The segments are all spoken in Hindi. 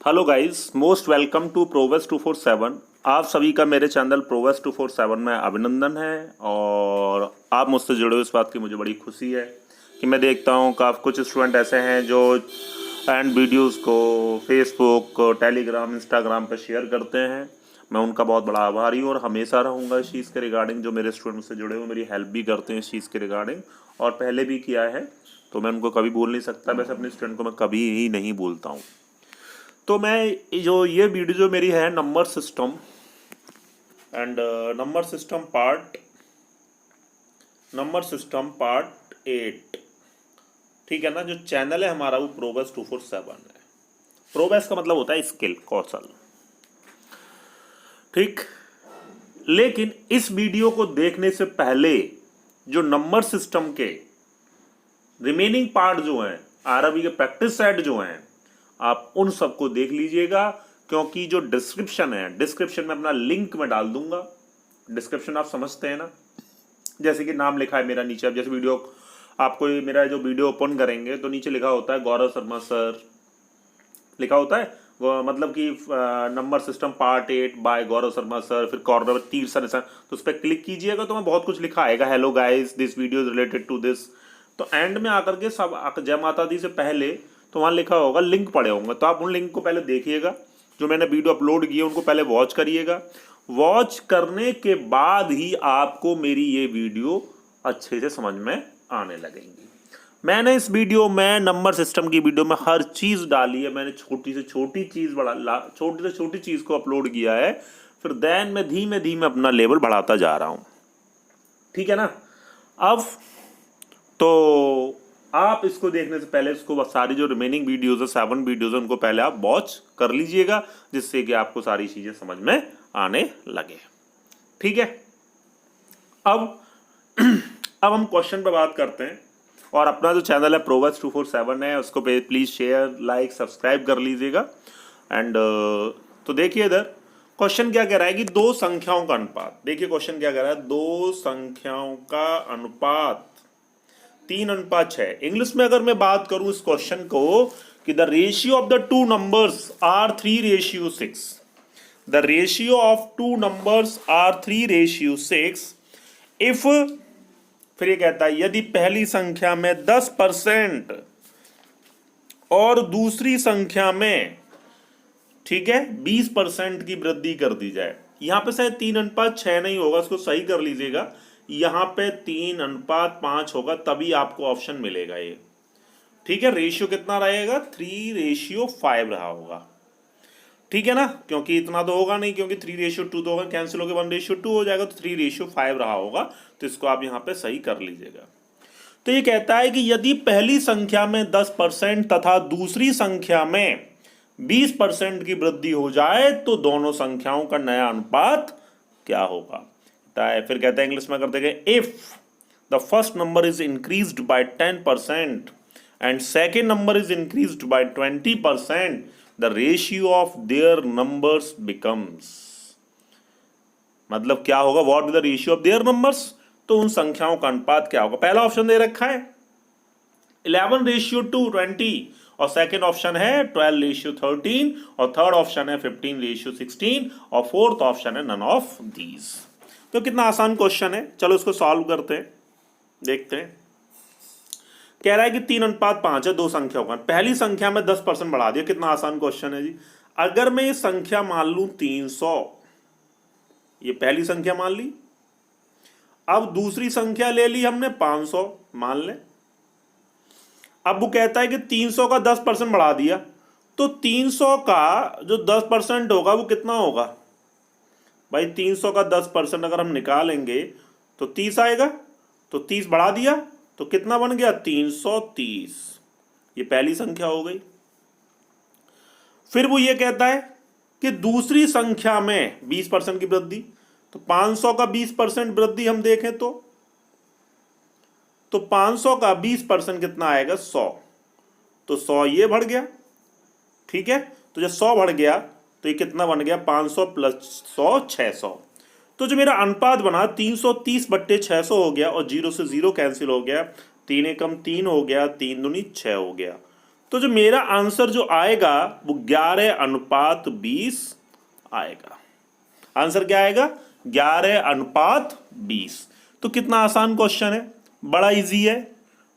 Hello guys, most welcome to Prowess 247। आप सभी का मेरे चैनल प्रोवेस 247 में अभिनंदन है। और आप मुझसे जुड़े हुए इस बात की मुझे बड़ी खुशी है कि मैं देखता हूँ कि आप कुछ स्टूडेंट ऐसे हैं जो एंड वीडियोस को फेसबुक, टेलीग्राम, इंस्टाग्राम पर शेयर करते हैं। मैं उनका बहुत बड़ा आभारी हूँ और हमेशा रहूँगा इस चीज़ के रिगार्डिंग। जो मेरे स्टूडेंट मुझसे जुड़े हुए मेरी हेल्प भी करते हैं इस चीज़ के रिगार्डिंग, और पहले भी किया है, तो मैं उनको कभी भूल नहीं सकता। वैसे अपने स्टूडेंट को मैं कभी ही नहीं भूलता हूँ। तो मैं जो ये वीडियो जो मेरी है number system and number system part 8, ठीक है ना। जो चैनल है हमारा वो प्रोवेस 247 है। प्रोवेस का मतलब होता है स्किल, कौशल, ठीक। लेकिन इस वीडियो को देखने से पहले जो नंबर सिस्टम के रिमेनिंग पार्ट जो हैं, आरबी के प्रैक्टिस सेट जो हैं, आप उन सबको देख लीजिएगा, क्योंकि जो डिस्क्रिप्शन है, डिस्क्रिप्शन में अपना लिंक मैं डाल दूंगा। डिस्क्रिप्शन आप समझते हैं ना, जैसे कि नाम लिखा है मेरा नीचे। अब जैसे वीडियो आपको मेरा जो वीडियो ओपन करेंगे तो नीचे लिखा होता है गौरव शर्मा सर, लिखा होता है वो, मतलब कि number system part 8 bye Gaurav Sharma sir, फिर कॉर्नर में तीर सर, तो उस पर क्लिक कीजिएगा तो मैं बहुत कुछ लिखा आएगा। Hello guys, this video is related to this. तो एंड में आकर के सब जय माता दी से पहले तो वहाँ लिखा होगा लिंक पड़े होंगे, तो आप उन लिंक को पहले देखिएगा। जो मैंने वीडियो अपलोड किए उनको पहले वॉच करिएगा। वॉच करने के बाद ही आपको मेरी ये वीडियो अच्छे से समझ में आने लगेंगी। मैंने इस वीडियो में नंबर सिस्टम की वीडियो में हर चीज़ डाली है। मैंने छोटी से छोटी चीज़ छोटी से छोटी चीज़ को अपलोड किया है, फिर देन मैं धीमे धीमे अपना लेवल बढ़ाता जा रहा हूँ, ठीक है ना। अब तो आप इसको देखने से पहले इसको सारी जो रिमेनिंग वीडियोज़ है, 7 वीडियोज़ है, उनको पहले आप वॉच कर लीजिएगा, जिससे कि आपको सारी चीज़ें समझ में आने लगे, ठीक है। अब अब हम क्वेश्चन पे बात करते हैं। और अपना जो चैनल है प्रोवेस 247 है, उसको प्लीज़ शेयर, लाइक, सब्सक्राइब कर लीजिएगा। एंड तो देखिए इधर क्वेश्चन क्या कह रहा है कि दो संख्याओं का अनुपात। देखिए क्वेश्चन क्या कह रहा है, दो संख्याओं का अनुपात 3:6। इंग्लिश में अगर मैं बात करूं इस क्वेश्चन को कि the ratio of the two numbers are 3:6, the ratio of two numbers are 3:6 if, फिर ये कहता है यदि पहली संख्या में 10% और दूसरी संख्या में, ठीक है, 20% की वृद्धि कर दी जाए। यहां पे शायद 3:6 नहीं होगा, इसको सही कर लीजिएगा। यहां पे 3:5 होगा, तभी आपको ऑप्शन मिलेगा ये, ठीक है। रेशियो कितना रहेगा, 3:5 रहा होगा, ठीक है ना, क्योंकि इतना तो होगा नहीं, क्योंकि 3:2 तो होगा, कैंसिल होकर 1:2 हो जाएगा, तो 3:5 रहा होगा। तो इसको आप यहाँ पे सही कर लीजिएगा। तो ये कहता है कि यदि पहली संख्या में 10% तथा दूसरी संख्या में 20% की वृद्धि हो जाए तो दोनों संख्याओं का नया अनुपात क्या होगा। फिर कहता है इंग्लिश में कर देंगे, if the first number is increased bye 10% and second number is increased bye 20%, the ratio of their numbers becomes. मतलब क्या होगा, what is the ratio of their numbers, तो उन संख्याओं का अनुपात क्या होगा। पहला ऑप्शन दे रखा है 11:20 और सेकेंड ऑप्शन है 12:13 और थर्ड ऑप्शन है 15:16 और फोर्थ ऑप्शन है नन ऑफ दीज। तो कितना आसान क्वेश्चन है, चलो इसको सॉल्व करते हैं, देखते हैं। कह रहा है कि 3:5 है दो संख्याओं का, पहली संख्या में 10% बढ़ा दिया। कितना आसान क्वेश्चन है जी। अगर मैं ये संख्या मान लूं 300, ये पहली संख्या मान ली, अब दूसरी संख्या ले ली हमने 500 मान ले। अब वो कहता है कि 300 का 10% बढ़ा दिया, तो 300 का जो 10% होगा वो कितना होगा भाई। 300 का 10% अगर हम निकालेंगे तो 30 आएगा, तो 30 बढ़ा दिया तो कितना बन गया 330। ये पहली संख्या हो गई। फिर वो ये कहता है कि दूसरी संख्या में 20% की वृद्धि, तो 500 का 20% वृद्धि हम देखें तो 500 का 20% कितना आएगा 100, तो 100 ये बढ़ गया, ठीक है। तो जब 100 बढ़ गया तो ये कितना बन गया 500 + 100 600। तो जो मेरा अनुपात बना 330/600 हो गया और 0 से 0 कैंसिल हो गया, 3 एकम 3 हो गया, 3 दूनी 6 हो गया। तो जो मेरा आंसर जो आएगा वो 11:20 आएगा। आंसर क्या आएगा? 11:20। तो कितना आसान क्वेश्चन है, बड़ा इजी है,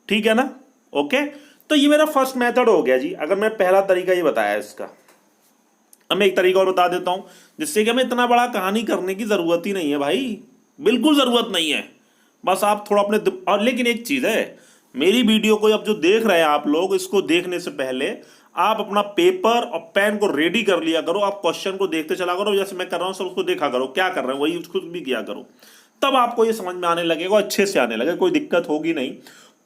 ठीक है ना? ओके, तो ये मेरा फर्स्ट मेथड हो गया जी। अगर मैं पहला तरीका ये बताया इसका, अब मैं एक तरीका और बता देता हूं जिससे कि हमें इतना बड़ा कहानी करने की जरूरत ही नहीं है भाई, बिल्कुल जरूरत नहीं है। बस आप थोड़ा अपने और लेकिन एक चीज है, मेरी वीडियो को अब जो देख रहे हैं आप लोग, इसको देखने से पहले आप अपना पेपर और पेन को रेडी कर लिया करो। आप क्वेश्चन को देखते चला करो, जैसे मैं कर रहा हूं सब उसको देखा करो, क्या कर रहे हैं वही उसको भी किया करो, तब आपको ये समझ में आने लगेगा, अच्छे से आने लगेगा, कोई दिक्कत होगी नहीं।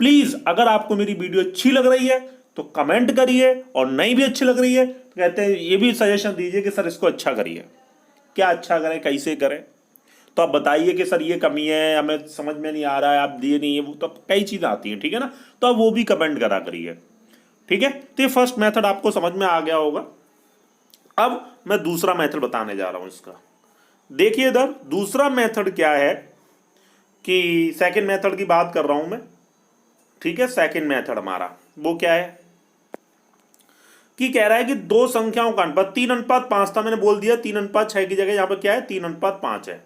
प्लीज अगर आपको मेरी वीडियो अच्छी लग रही है तो कमेंट करिए, और नहीं भी अच्छी लग रही है तो कहते हैं ये भी सजेशन दीजिए कि सर इसको अच्छा करिए। क्या अच्छा करें, कैसे करें, तो आप बताइए कि सर ये कमी है, हमें समझ में नहीं आ रहा है, आप दिए नहीं है, वो तो कई चीज़ें आती हैं, ठीक है ना? तो आप वो भी कमेंट करा करिए, ठीक है? तो ये फर्स्ट मेथड आपको समझ में आ गया होगा। अब मैं दूसरा मेथड बताने जा रहा हूं इसका। देखिए इधर दूसरा मेथड क्या है कि सेकंड मेथड की बात कर रहा हूं मैं, ठीक है? सेकंड मेथड हमारा वो क्या है कि कह रहा है कि दो संख्याओं का अनुपात 3:5 था, मैंने बोल दिया 3:6 की जगह यहां पर क्या है 3:5 है,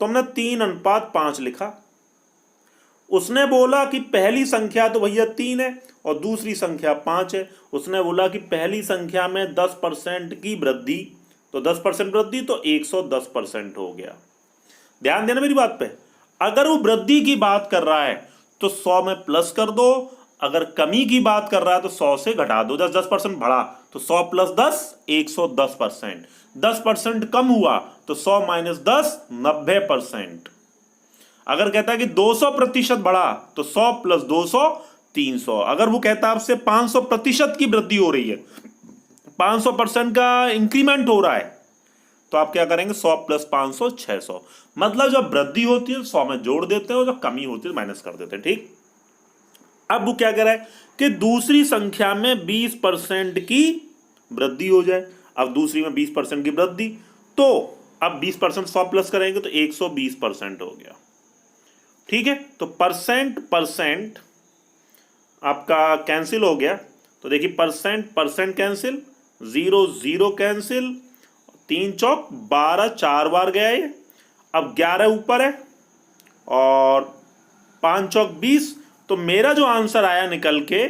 तो हमने 3:5 लिखा। उसने बोला कि पहली संख्या तो भैया 3 है और दूसरी संख्या 5 है। उसने बोला कि पहली संख्या में 10% की वृद्धि, तो 10% वृद्धि तो 110% हो गया। ध्यान देना मेरी बात पे, अगर वो वृद्धि की बात कर रहा है तो 100 में प्लस कर दो, अगर कमी की बात कर रहा है तो 100 से घटा दो। 10% बढ़ा तो 100 + 10 110%, 10% कम हुआ तो 100 - 10 90%। अगर कहता है कि 200% बढ़ा तो 100 + 200 300। अगर वो कहता है आपसे 500% की वृद्धि हो रही है, 500% का इंक्रीमेंट हो रहा है, तो आप क्या करेंगे 100 + 500 600। मतलब जब वृद्धि होती है 100 में जोड़ देते हैं और जब कमी होती है माइनस कर देते हैं, ठीक? अब वो क्या कह रहा है कि दूसरी संख्या में 20% की वृद्धि हो जाए। अब दूसरी में 20% की वृद्धि, तो अब 20% 100 प्लस करेंगे तो 120% हो गया, ठीक है? तो परसेंट आपका कैंसिल हो गया। तो देखिए परसेंट कैंसिल, 0 0 कैंसिल, 3 चौक 12, 4 बार गया ये। अब 11 ऊपर है और 5 चौक 20, तो मेरा जो आंसर आया निकल के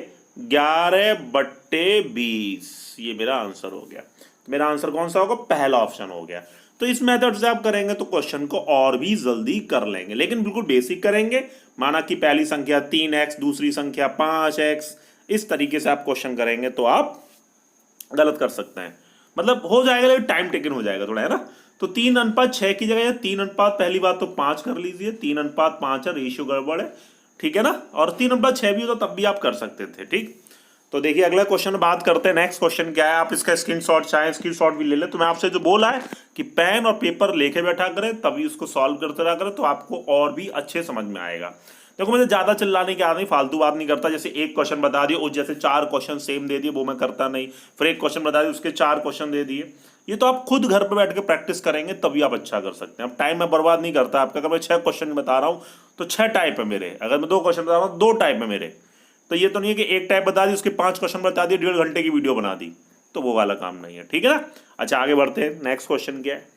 11/20, ये मेरा आंसर हो गया। मेरा आंसर कौन सा होगा? पहला ऑप्शन हो गया। तो इस मेथड से आप करेंगे तो क्वेश्चन को और भी जल्दी कर लेंगे, लेकिन बिल्कुल बेसिक करेंगे। माना कि पहली संख्या 3x, दूसरी संख्या 5x, इस तरीके से आप क्वेश्चन करेंगे तो आप गलत कर सकते हैं। मतलब हो जाएगा लेकिन टाइम टेकन हो जाएगा थोड़ा, है ना? तो 3:6 की जगह 3 अनुपात, पहली बात तो 5 कर लीजिए, 3:5 है, रेशियो गड़बड़ है, ठीक है ना? और 3:6 भी होता तब भी आप कर सकते थे, ठीक? तो देखिए अगला क्वेश्चन बात करते हैं। नेक्स्ट क्वेश्चन क्या है, आप इसका स्क्रीनशॉट चाहे स्क्रीनशॉट भी ले ले। तो मैं आपसे जो बोला है कि पेन और पेपर लेके बैठा करें, तभी उसको सॉल्व करते रहा करें, तो आपको और भी अच्छे समझ में आएगा। देखो मुझे ज्यादा चिल्लाने की आदत नहीं, फालतू बात नहीं करता। जैसे एक क्वेश्चन बता दिया और जैसे 4 क्वेश्चन सेम दे दिए, वो मैं करता नहीं। फिर एक क्वेश्चन बता दिया उसके 4 क्वेश्चन दे दिए। ये तो आप खुद घर पर बैठ के प्रैक्टिस करेंगे तभी आप अच्छा कर सकते हैं। अब टाइम मैं बर्बाद नहीं करता आपका। अगर मैं 6 क्वेश्चन बता रहा हूँ तो 6 टाइप है मेरे, अगर मैं 2 क्वेश्चन बता रहा हूँ 2 टाइप है मेरे। तो ये तो नहीं है कि एक टाइप बता दी उसके 5 क्वेश्चन बता दिए, 1.5 घंटे की वीडियो बना दी, तो वो वाला काम नहीं है, ठीक है ना? अच्छा आगे बढ़ते हैं। नेक्स्ट क्वेश्चन क्या है?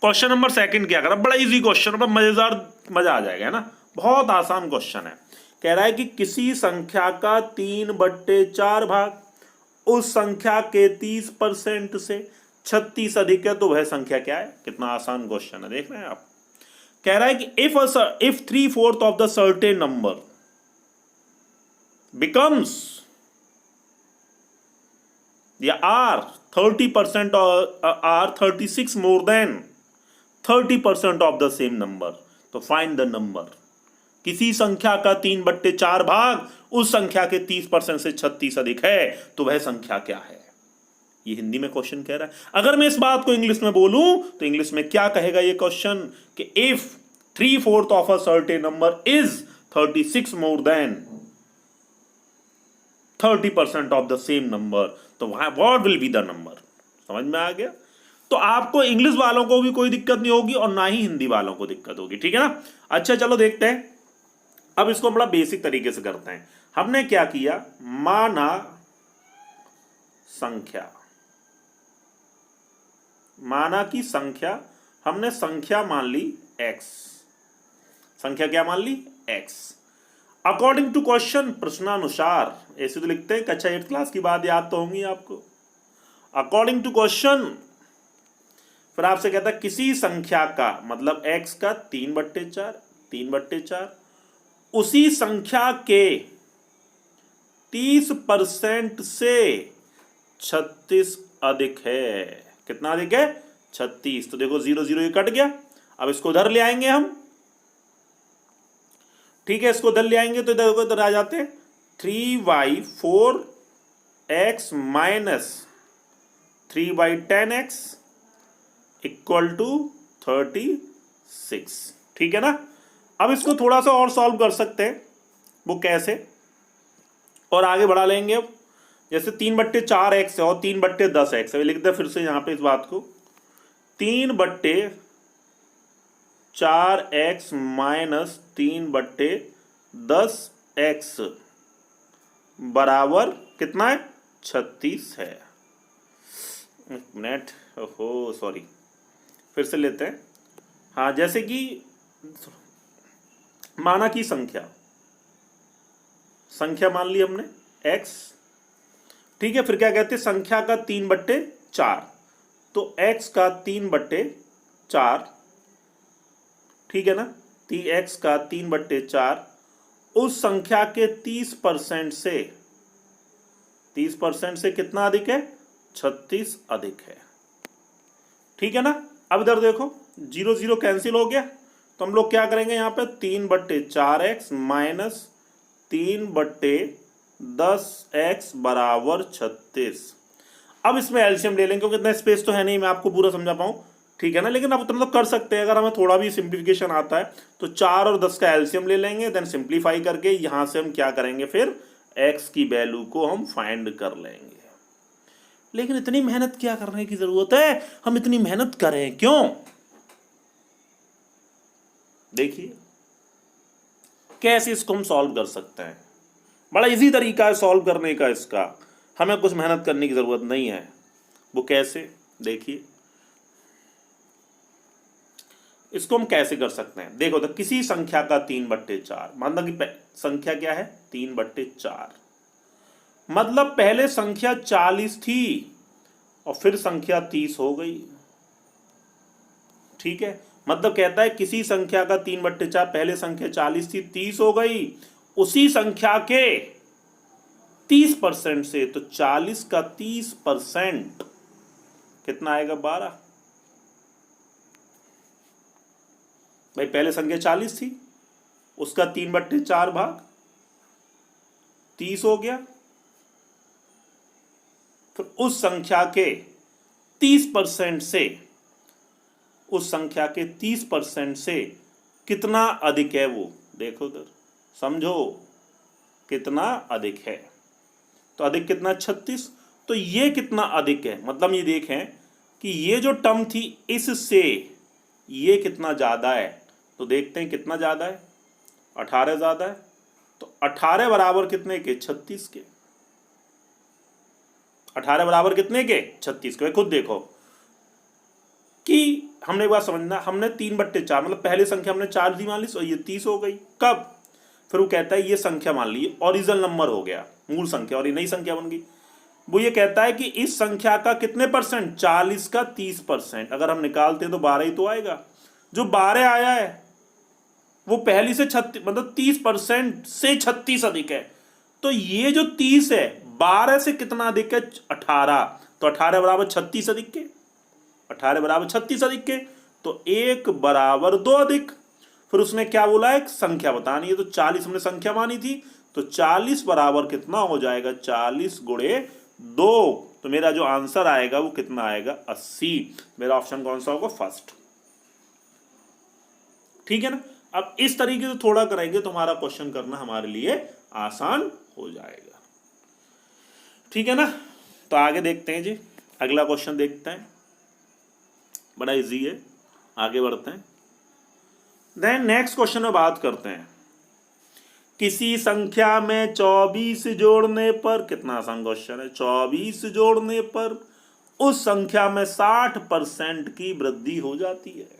क्वेश्चन नंबर सेकंड क्या कर, बड़ा इजी क्वेश्चन, मजेदार, मजा आ जाएगा, है ना? बहुत आसान क्वेश्चन है। कह रहा है कि किसी संख्या का 3/4 भाग उस संख्या के 30% से 36 अधिक है, तो वह संख्या क्या है? कितना आसान क्वेश्चन है, देख रहे हैं आप। कह रहा है कि if 3/4 of the certain number becomes या are 30% or are 36 more than 30% of the same number, तो फाइंड द नंबर। किसी संख्या का 3/4 भाग उस संख्या के 30% से 36 अधिक है, तो वह संख्या क्या है? ये हिंदी में क्वेश्चन कह रहा है। अगर मैं इस बात को इंग्लिश में बोलूं तो इंग्लिश में क्या कहेगा ये क्वेश्चन कि if 3/4 of a certain number is 36 more than 30% of the same number, तो what will be the number? समझ में आ गया? तो आपको इंग्लिश वालों को भी कोई दिक्कत नहीं होगी और ना ही हिंदी वालों को दिक्कत होगी, ठीक है ना? अच्छा चलो देखते हैं। अब इसको बड़ा बेसिक तरीके से करते हैं। हमने क्या किया, माना संख्या, माना कि संख्या, हमने संख्या मान ली x, संख्या क्या मान ली x। अकॉर्डिंग टू क्वेश्चन, प्रश्नानुसार, ऐसे तो लिखते हैं, कक्षा 8 क्लास की बात याद तो होंगी आपको। अकॉर्डिंग टू क्वेश्चन, फिर आपसे कहता है किसी संख्या का, मतलब x का 3/4 उसी संख्या के 30% से 36 अधिक है। कितना अधिक है? 36। तो देखो 0 0 ये कट गया, अब इसको उधर ले आएंगे हम, ठीक है, इसको उधर ले आएंगे तो इधर उधर आ जाते हैं। 3/4x minus 3/10x equal to 36, ठीक है ना। अब इसको थोड़ा सा और सॉल्व कर सकते हैं, वो कैसे, और आगे बढ़ा लेंगे। अब जैसे 3/4x है और 3/10x है, लिखते हैं फिर से यहां पे इस बात को, 3/4x माइनस 3/10x बराबर कितना है? 36 है। एक मिनट, ओहो सॉरी, फिर से लेते हैं। हाँ, जैसे कि माना की संख्या मान ली हमने x, ठीक है। फिर क्या कहते हैं? संख्या का 3/4, तो x का 3/4, ठीक है ना। x का 3/4 उस संख्या के 30% से कितना अधिक है? 36 अधिक है, ठीक है ना। अब इधर देखो 0 0 कैंसिल हो गया, तो हम लोग क्या करेंगे यहाँ पे? 3/4x माइनस 3/10x बराबर 36। अब इसमें एलसीएम ले लेंगे, क्योंकि इतना स्पेस तो है नहीं मैं आपको पूरा समझा पाऊं, ठीक है ना। लेकिन अब उतना तो कर सकते हैं, अगर हमें थोड़ा भी सिंप्लीफिकेशन आता है तो 4 और 10 का एलसीएम ले लेंगे, देन सिंप्लीफाई करके यहां से हम क्या करेंगे? फिर x की वैल्यू को हम फाइंड कर लेंगे। लेकिन इतनी मेहनत क्या करने की जरूरत है? हम इतनी मेहनत करें क्यों? देखिए कैसे इसको हम सॉल्व कर सकते हैं। बड़ा इजी तरीका है सॉल्व करने का इसका, हमें कुछ मेहनत करने की जरूरत नहीं है। वो कैसे? देखिए इसको हम कैसे कर सकते हैं। देखो, तो किसी संख्या का 3/4, मतलब कि संख्या क्या है? 3/4, मतलब पहले संख्या 40 थी और फिर संख्या 30 हो गई, ठीक है। मतलब कहता है किसी संख्या का 3/4, पहले संख्या 40 थी, 30 हो गई, उसी संख्या के 30% से, तो 40 का 30% कितना आएगा? 12। भाई पहले संख्या 40 थी, उसका 3/4 भाग 30 हो गया, फिर उस संख्या के 30% से, उस संख्या के 30% से कितना अधिक है वो देखो उधर, समझो कितना अधिक है। तो अधिक कितना? 36। तो ये कितना अधिक है? मतलब ये देखें कि ये जो टर्म थी इससे ये कितना ज्यादा है, तो देखते हैं कितना ज्यादा है। 18 ज्यादा है, तो 18 बराबर कितने के? 36 के। 18 बराबर कितने के? 36 के। खुद देखो कि हमने एक बात समझना, हमने 3/4 मतलब पहली संख्या हमने 4 दी मान ली, और ये 30 हो गई। कब? फिर वो कहता है ये संख्या मान ली ओरिजिनल नंबर हो गया, मूल संख्या, और ये नई संख्या बन गई। वो ये कहता है कि इस संख्या का कितने परसेंट? 40 का 30%। अगर हम निकालते हैं तो 12 ही तो आएगा। जो 12 आया है वो पहली से 36 मतलब 30% से 36 अधिक है। तो ये जो 30 है 12 से कितना अधिक है? 18। तो 18 बराबर 36 अधिक के, 18 बराबर 36 अधिक के, तो 1 बराबर 2 अधिक। फिर उसने क्या बोला? एक संख्या बतानी है, तो 40 हमने संख्या मानी थी, तो 40 बराबर कितना हो जाएगा? 40 गुणे 2। तो मेरा जो आंसर आएगा वो कितना आएगा? 80। मेरा ऑप्शन कौन सा होगा? फर्स्ट, ठीक है ना। अब इस तरीके से थोड़ा करेंगे तो हमारा क्वेश्चन करना हमारे लिए आसान हो जाएगा, ठीक है ना। तो आगे देखते हैं जी, अगला क्वेश्चन देखते हैं, बड़ा इजी है, आगे बढ़ते हैं। देन नेक्स्ट क्वेश्चन में बात करते हैं किसी संख्या में 24 जोड़ने पर, कितना आसान क्वेश्चन है, 24 जोड़ने पर उस संख्या में 60% की वृद्धि हो जाती है।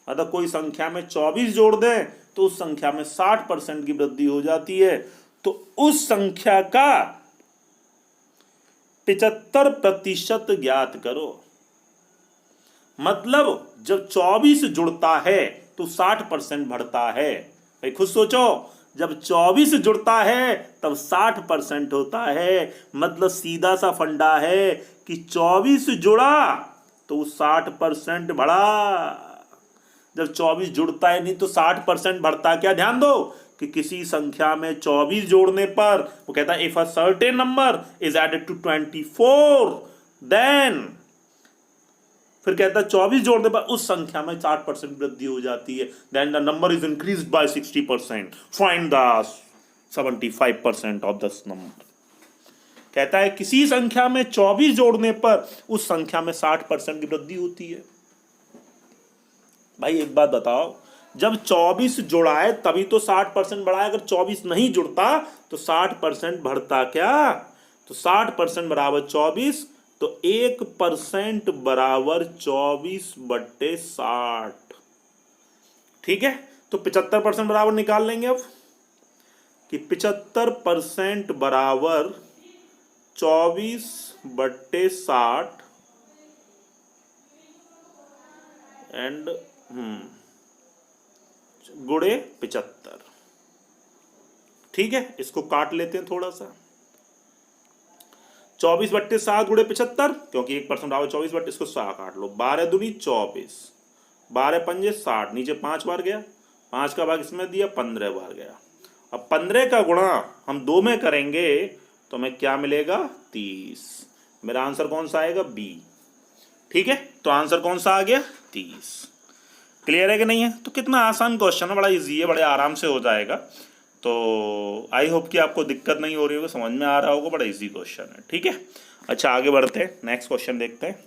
मतलब कोई संख्या में 24 जोड़ दें तो उस संख्या में 60% की वृद्धि हो जाती है। तो उस संख्या का 75% ज्ञात करो। मतलब जब 24 जुड़ता है तो 60% बढ़ता है। भाई खुद सोचो, जब 24 जुड़ता है तब 60% होता है। मतलब सीधा सा फंडा है कि 24 जुड़ा तो 60% बढ़ा। जब 24 जुड़ता है नहीं तो 60% बढ़ता। क्या ध्यान दो कि किसी संख्या में 24 जोड़ने पर वो कहता है if a certain number is added to 24 then, फिर कहता है 24 जोड़ने पर उस संख्या में 60% वृद्धि हो जाती है। Then the number is increased by 60%, find the 75% of this number. कहता है किसी संख्या में 24 जोड़ने पर उस संख्या में 60% की वृद्धि होती है। भाई एक बात बताओ, जब 24 जुड़ा है तभी तो 60% बढ़ा है। अगर 24 नहीं जुड़ता तो 60% बढ़ता क्या? तो 60% बराबर 24, तो 1% बराबर 24/60। ठीक है, तो 75% बराबर निकाल लेंगे अब कि 75% बराबर 24/60 एंड गुणे 75। ठीक है, इसको काट लेते हैं थोड़ा सा। 24/60 गुणे 75, क्योंकि 1% बराबर 24/, इसको 100 काट लो। 12 दूनी 24, 12 पंजे 60, नीचे 5 बार गया, 5 का भाग इसमें दिया, 15 बार गया। अब 15 का गुणा हम 2 में करेंगे तो हमें क्या मिलेगा? 30। मेरा आंसर कौन सा आएगा? बी। ठीक है, तो आंसर कौन सा आ गया? 30। क्लियर है कि नहीं है? तो कितना आसान क्वेश्चन है, बड़ा इजी है, बड़े आराम से हो जाएगा। तो आई होप कि आपको दिक्कत नहीं हो रही होगी, समझ में आ रहा होगा, बड़ा इजी क्वेश्चन है। ठीक है, अच्छा आगे बढ़ते हैं, नेक्स्ट क्वेश्चन देखते हैं।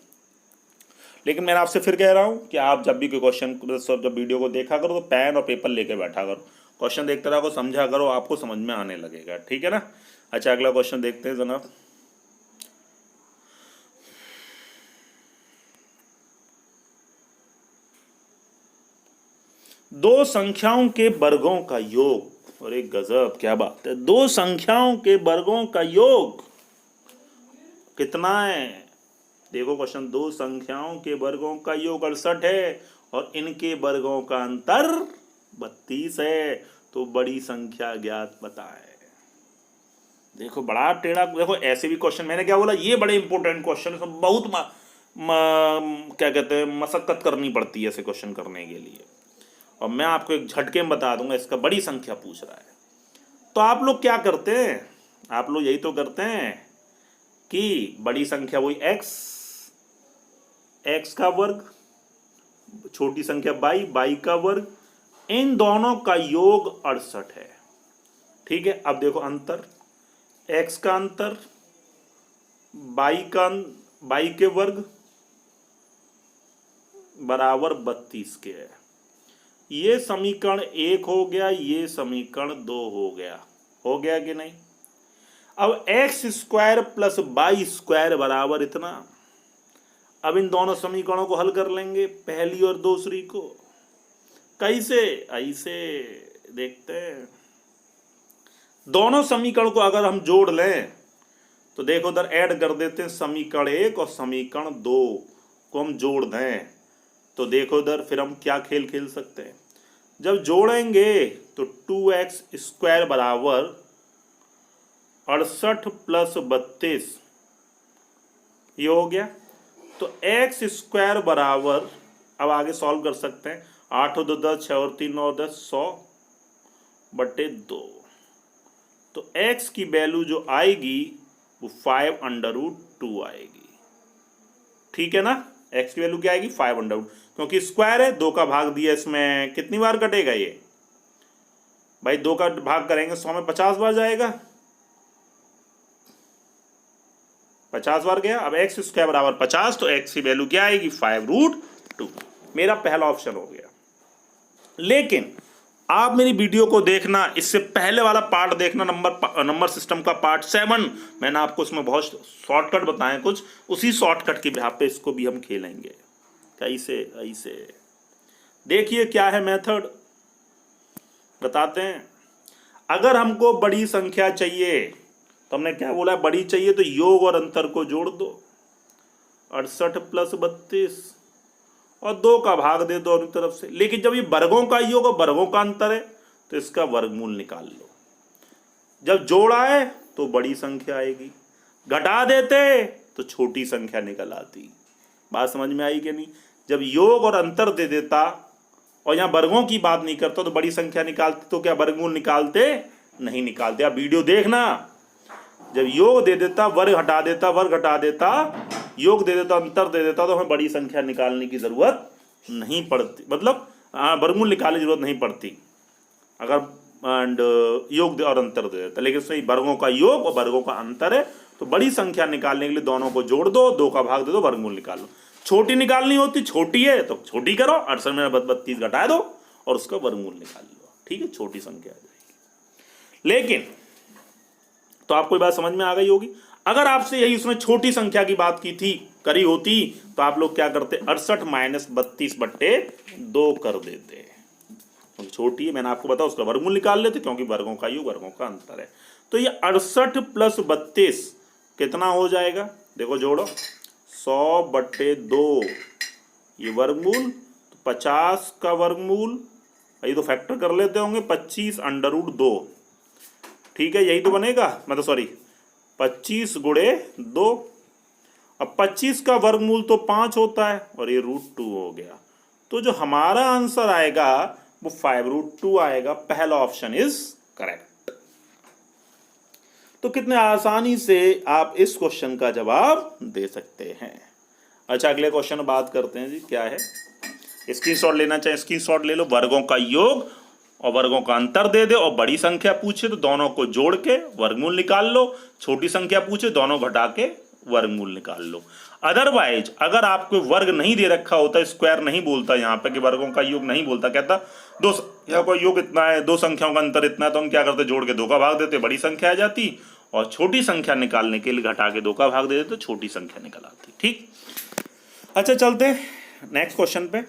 लेकिन मैं आपसे फिर कह रहा हूँ कि आप जब भी कोई क्वेश्चन, जब वीडियो को देखा करो तो पेन और पेपर लेके बैठा करो, क्वेश्चन देखते रहो, समझा करो, आपको समझ में आने लगेगा। ठीक है ना? अच्छा अगला क्वेश्चन देखते हैं जनाब। दो संख्याओं के वर्गों का योग। अरे गजब, क्या बात है! दो संख्याओं के वर्गों का योग कितना है? देखो क्वेश्चन, दो संख्याओं के वर्गों का योग 68 है और इनके वर्गों का अंतर 32 है। तो बड़ी संख्या ज्ञात बताए। देखो बड़ा टेढ़ा, देखो ऐसे भी क्वेश्चन, मैंने क्या बोला, ये बड़े इंपॉर्टेंट क्वेश्चन है, बहुत क्या कहते हैं, मशक्कत करनी पड़ती है ऐसे क्वेश्चन करने के लिए। और मैं आपको एक झटके में बता दूंगा, इसका बड़ी संख्या पूछ रहा है तो आप लोग क्या करते हैं? आप लोग यही तो करते हैं कि बड़ी संख्या वही x का वर्ग, छोटी संख्या y का वर्ग, इन दोनों का योग 68 है। ठीक है, अब देखो अंतर, x का अंतर y के वर्ग बराबर 32 के है। ये समीकरण 1 हो गया, ये समीकरण 2 हो गया कि नहीं? अब x² प्लस y² बराबर इतना। अब इन दोनों समीकरणों को हल कर लेंगे, पहली और दूसरी को। कैसे? ऐसे देखते हैं। दोनों समीकरण को अगर हम जोड़ लें तो देखो उधर ऐड कर देते हैं, समीकरण 1 और समीकरण 2 को हम जोड़ दें तो देखो उधर फिर हम क्या खेल खेल सकते हैं। जब जोड़ेंगे तो 2x² बराबर 68 प्लस 32, ये हो गया। तो x² बराबर, अब आगे सॉल्व कर सकते हैं, 8 और 2 10, 6 और 3 9 10, 100/2। तो x की वैल्यू जो आएगी वो 5√2 आएगी। ठीक है ना? x की वैल्यू क्या आएगी? 5√2, क्योंकि स्क्वायर है, 2 का भाग दिया, इसमें कितनी बार कटेगा ये? भाई 2 का भाग करेंगे 100 में 50 बार जाएगा, 50 बार गया। अब x² बराबर 50, तो x की वैल्यू क्या आएगी? 5√2। मेरा पहला ऑप्शन हो गया। लेकिन आप मेरी वीडियो को देखना, इससे पहले वाला पार्ट देखना, नंबर सिस्टम का पार्ट 7। मैंने आपको इसमें बहुत शॉर्टकट बताए कुछ, उसी शॉर्टकट के बिहाफ पे इसको भी हम खेलेंगे। कैसे ऐसे देखिए क्या है मेथड, बताते हैं। अगर हमको बड़ी संख्या चाहिए तो हमने क्या बोला, बड़ी चाहिए तो योग और अंतर को जोड़ दो, 68 + 32 और 2 का भाग दे दो दोनों तरफ से। लेकिन जब ये वर्गों का योग और वर्गों का अंतर है तो इसका वर्गमूल निकाल लो। जब जोड़ा है तो बड़ी संख्या आएगी, घटा देते तो छोटी संख्या निकल आती। बात समझ में आई कि नहीं? जब योग और अंतर दे देता और यहाँ वर्गों की बात नहीं करता तो बड़ी संख्या निकालते, तो क्या वर्गमूल निकालते? नहीं निकालते। आप वीडियो देखना, जब योग दे देता, वर्ग हटा देता, वर्ग हटा देता, योग दे देता, अंतर दे देता, तो हमें बड़ी संख्या निकालने की जरूरत नहीं पड़ती, मतलब वर्गमूल निकालने की जरूरत नहीं पड़ती अगर योग और अंतर दे देता। लेकिन सही वर्गों का योग और वर्गों का अंतर है तो बड़ी संख्या निकालने के लिए दोनों को जोड़ दो, 2 का भाग दे दो, वर्गमूल निकाल लो। छोटी निकालनी होती, छोटी है तो छोटी करो, 68 में 32 घटा दो और उसका वर्गमूल निकाल लो, ठीक है, छोटी संख्या आ जाएगी। लेकिन तो आपको ये बात समझ में आ गई होगी। अगर आपसे यही उसमें छोटी संख्या की बात की थी, करी होती, तो आप लोग क्या करते, 68 - 32/2 कर देते। तो छोटी है, मैंने आपको बताया, उसका वर्गमूल निकाल लेते, क्योंकि वर्गों का योग वर्गों का अंतर है। तो ये 68 + 32 कितना हो जाएगा, देखो जोड़ो, 100/2 ये वर्गमूल, तो 50 का वर्गमूल, ये तो फैक्टर कर लेते होंगे, 25/2, ठीक है, यही तो बनेगा, मतलब सॉरी 25 × 2। अब 25 का वर्गमूल तो 5 होता है और ये √2 हो गया। तो जो हमारा आंसर आएगा वो 5√2 आएगा। पहला ऑप्शन इज करेक्ट। तो कितने आसानी से आप इस क्वेश्चन का जवाब दे सकते हैं। अच्छा, अगले क्वेश्चन बात करते हैं जी, क्या है, स्क्रीनशॉट लेना चाहे स्क्रीनशॉट ले लो। वर्गों का योग और वर्गों का अंतर दे दे और बड़ी संख्या पूछे तो दोनों को जोड़ के वर्गमूल निकाल लो, छोटी संख्या पूछे दोनों घटा के वर्गमूल निकाल लो। अदरवाइज अगर आपको वर्ग नहीं दे रखा होता, स्क्वायर नहीं बोलता यहाँ पे, कि वर्गों का योग नहीं बोलता, कहता दो संख्या का योग इतना है, 2 संख्याओं का अंतर इतना है, तो हम क्या करते, जोड़ के 2 का भाग देते, बड़ी संख्या आ जाती, और छोटी संख्या निकालने के लिए घटा के 2 का भाग दे देते, तो छोटी संख्या निकल आती। ठीक, अच्छा चलते नेक्स्ट क्वेश्चन पे।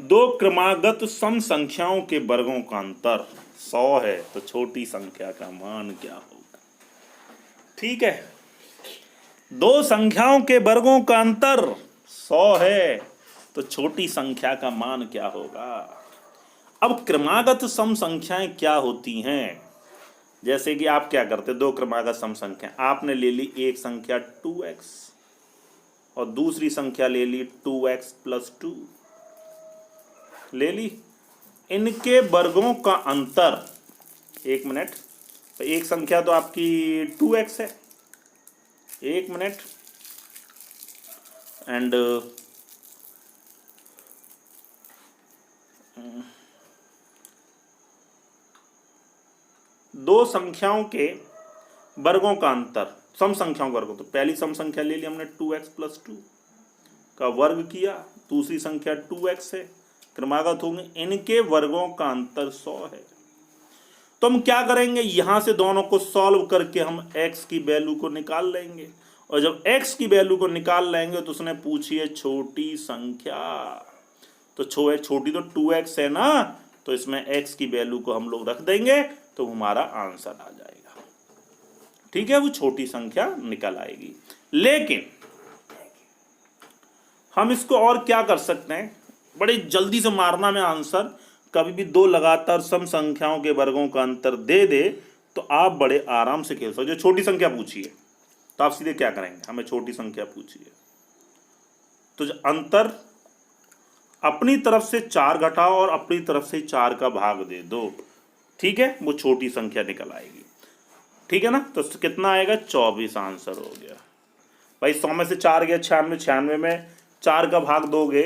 2 क्रमागत सम संख्याओं के वर्गों का अंतर 100 है तो छोटी संख्या का मान क्या होगा। ठीक है, 2 संख्याओं के वर्गों का अंतर 100 है तो छोटी संख्या का मान क्या होगा। अब क्रमागत सम संख्याएं क्या होती हैं, जैसे कि आप क्या करते, 2 क्रमागत सम संख्या, आपने ले ली एक संख्या 2x और दूसरी संख्या ले ली 2x + 2 ले ली, इनके वर्गों का अंतर, एक मिनट, तो एक संख्या तो आपकी 2x है, एक मिनट, एंड दो संख्याओं के वर्गों का अंतर, सम संख्याओं का वर्ग, तो पहली सम संख्या ले ली हमने 2x + 2 का वर्ग किया, दूसरी संख्या 2x है, क्रमागत होंगे, इनके वर्गों का अंतर 100 है। तो हम क्या करेंगे, यहां से दोनों को सॉल्व करके हम x की वैल्यू को निकाल लेंगे, और जब x की वैल्यू को निकाल लेंगे तो उसने पूछी है छोटी संख्या, तो छोटी तो 2x है ना, तो इसमें x की वैल्यू को हम लोग रख देंगे तो हमारा आंसर आ जाएगा। ठीक है, वो छोटी संख्या निकल आएगी। लेकिन हम इसको और क्या कर सकते हैं, बड़े जल्दी से मारना में आंसर, कभी भी 2 लगातार सम संख्याओं के वर्गों का अंतर दे दे तो आप बड़े आराम से खेल सकते हो। छोटी संख्या पूछी है तो आप सीधे क्या करेंगे, हमें छोटी संख्या पूछी है तो जो अंतर अपनी तरफ से 4 घटाओ और अपनी तरफ से 4 का भाग दे दो, ठीक है, वो छोटी संख्या निकल आएगी। ठीक है ना, तो कितना आएगा, 24 आंसर हो गया भाई। 100 में से 4 गया 96, 96 में 4 का भाग दोगे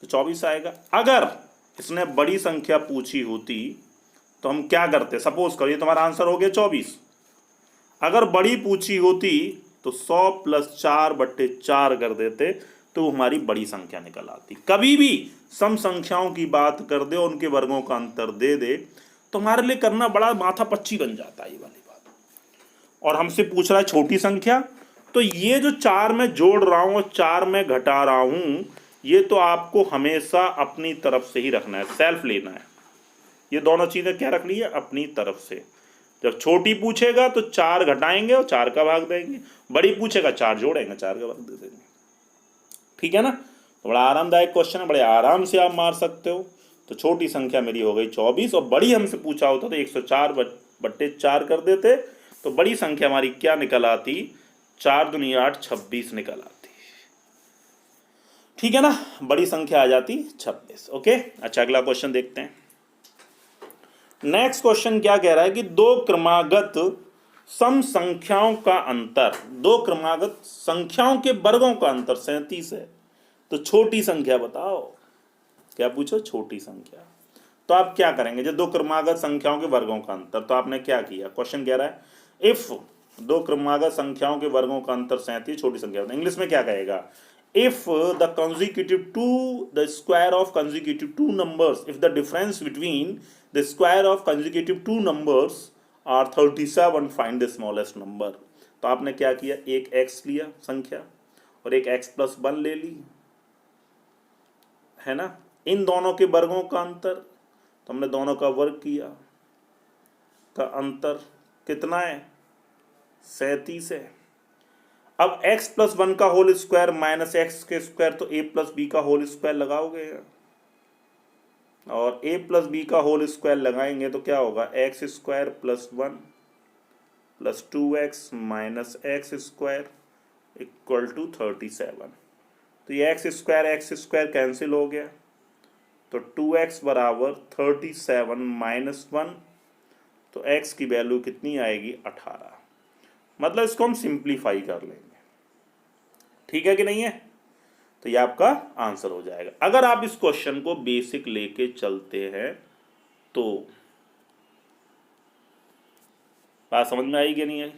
तो 24 आएगा। अगर इसने बड़ी संख्या पूछी होती तो हम क्या करते, सपोज करिए तुम्हारा आंसर हो गया 24, अगर बड़ी पूछी होती तो 100 + 4/4 कर देते, तो हमारी बड़ी संख्या निकल आती। कभी भी सम संख्याओं की बात कर दे और उनके वर्गों का अंतर दे दे तो हमारे लिए करना बड़ा माथा पच्ची बन जाता है ये वाली बात। और हमसे पूछ रहा है छोटी संख्या, तो ये जो 4 में जोड़ रहा हूं और 4 में घटा रहा हूं, ये तो आपको हमेशा अपनी तरफ से ही रखना है, सेल्फ लेना है। ये दोनों चीजें क्या रखनी है, अपनी तरफ से। जब छोटी पूछेगा तो 4 घटाएंगे और 4 का भाग देंगे, बड़ी पूछेगा 4 जोड़ेंगे 4 का भाग दे देंगे। ठीक है ना। तो बड़ा आरामदायक क्वेश्चन है, बड़े आराम से आप मार सकते हो। तो छोटी संख्या मेरी हो गई 24 और बड़ी हमसे पूछा होता तो 104/4 कर देते, तो बड़ी संख्या हमारी क्या निकल आती, 4 दूनी 8 26 निकल आती। ठीक है ना, बड़ी संख्या आ जाती 26। ओके, अच्छा अगला क्वेश्चन देखते हैं। नेक्स्ट क्वेश्चन क्या कह रहा है कि दो क्रमागत सम संख्याओं का अंतर, दो क्रमागत संख्याओं के वर्गों का अंतर 37 है, तो छोटी संख्या बताओ। क्या पूछो, छोटी संख्या। तो आप क्या करेंगे, जब दो क्रमागत संख्याओं के वर्गों का अंतर, तो आपने क्या किया, क्वेश्चन कह रहा है इफ दो क्रमागत संख्याओं के वर्गों का अंतर 37 छोटी संख्या। इंग्लिश में क्या कहेगा, if the consecutive two, the square of consecutive two numbers, if the difference between the square of consecutive two numbers are 37, find the smallest number। तो आपने क्या किया, एक x लिया संख्या और एक x+1 ले ली, है ना। इन दोनों के वर्गों का अंतर, तो हमने दोनों का वर्ग किया, का अंतर कितना है, 37 है। अब x+1 का होल स्क्वायर माइनस एक्स के स्क्वायर, तो a+b का होल स्क्वायर लगाओगे, और a+b का होल स्क्वायर लगाएंगे तो क्या होगा, x² + 1 + 2x माइनस x² = 37। तो ये x² कैंसिल हो गया, तो 2x = 37 - 1, तो x की वैल्यू कितनी आएगी, 18। मतलब इसको हम सिंप्लीफाई कर लेंगे। ठीक है कि नहीं है, तो ये आपका आंसर हो जाएगा। अगर आप इस क्वेश्चन को बेसिक लेके चलते हैं तो बात समझ में आई कि नहीं आई।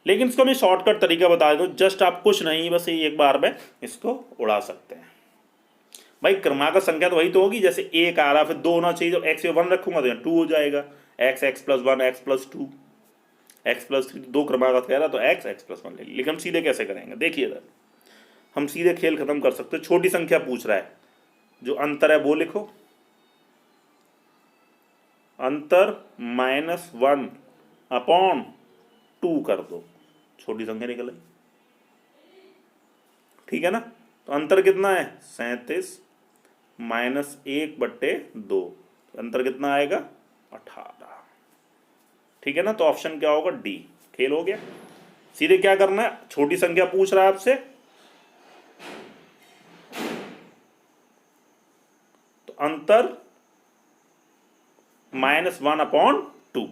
लेकिन इसको मैं शॉर्टकट तरीका बता दूं, जस्ट आप कुछ नहीं, बस एक बार में इसको उड़ा सकते हैं। भाई क्रमागत संख्या तो वही तो होगी, जैसे 1 आ रहा फिर 2 होना चाहिए, जब x 1 रखूंगा तो 2 हो जाएगा, x+1 x+2 x+3, 2 क्रमागत कह रहा तो x+1 ले ली। लेकिन हम सीधे कैसे करेंगे, देखिए इधर हम सीधे खेल खत्म कर सकते हैं। छोटी संख्या पूछ रहा है, जो अंतर है वो लिखो, अंतर -1/2 कर दो, छोटी संख्या निकल आई। ठीक है ना, तो अंतर कितना है, 37 -1/2, अंतर कितना आएगा, 18। ठीक है ना, तो ऑप्शन क्या होगा, डी। खेल हो गया। सीधे क्या करना है, छोटी संख्या पूछ रहा है आपसे, तो अंतर -1/2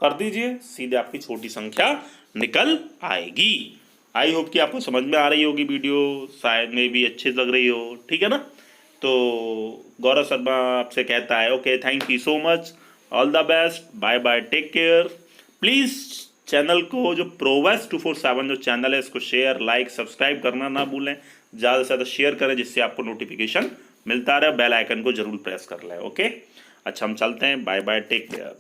कर दीजिए, सीधे आपकी छोटी संख्या निकल आएगी। आई होप कि आपको समझ में आ रही होगी वीडियो, शायद में भी अच्छी लग रही हो। ठीक है ना, तो गौरव शर्मा आपसे कहता है okay, thank you so much, all the best, bye bye, take care. Please channel को, जो प्रोवेस 247 जो चैनल है, इसको शेयर, लाइक, सब्सक्राइब करना ना भूलें, ज़्यादा से ज़्यादा शेयर करें जिससे आपको नोटिफिकेशन मिलता रहे। बेल आइकन को जरूर प्रेस कर लें। ओके, अच्छा हम चलते हैं, बाय बाय, टेक केयर।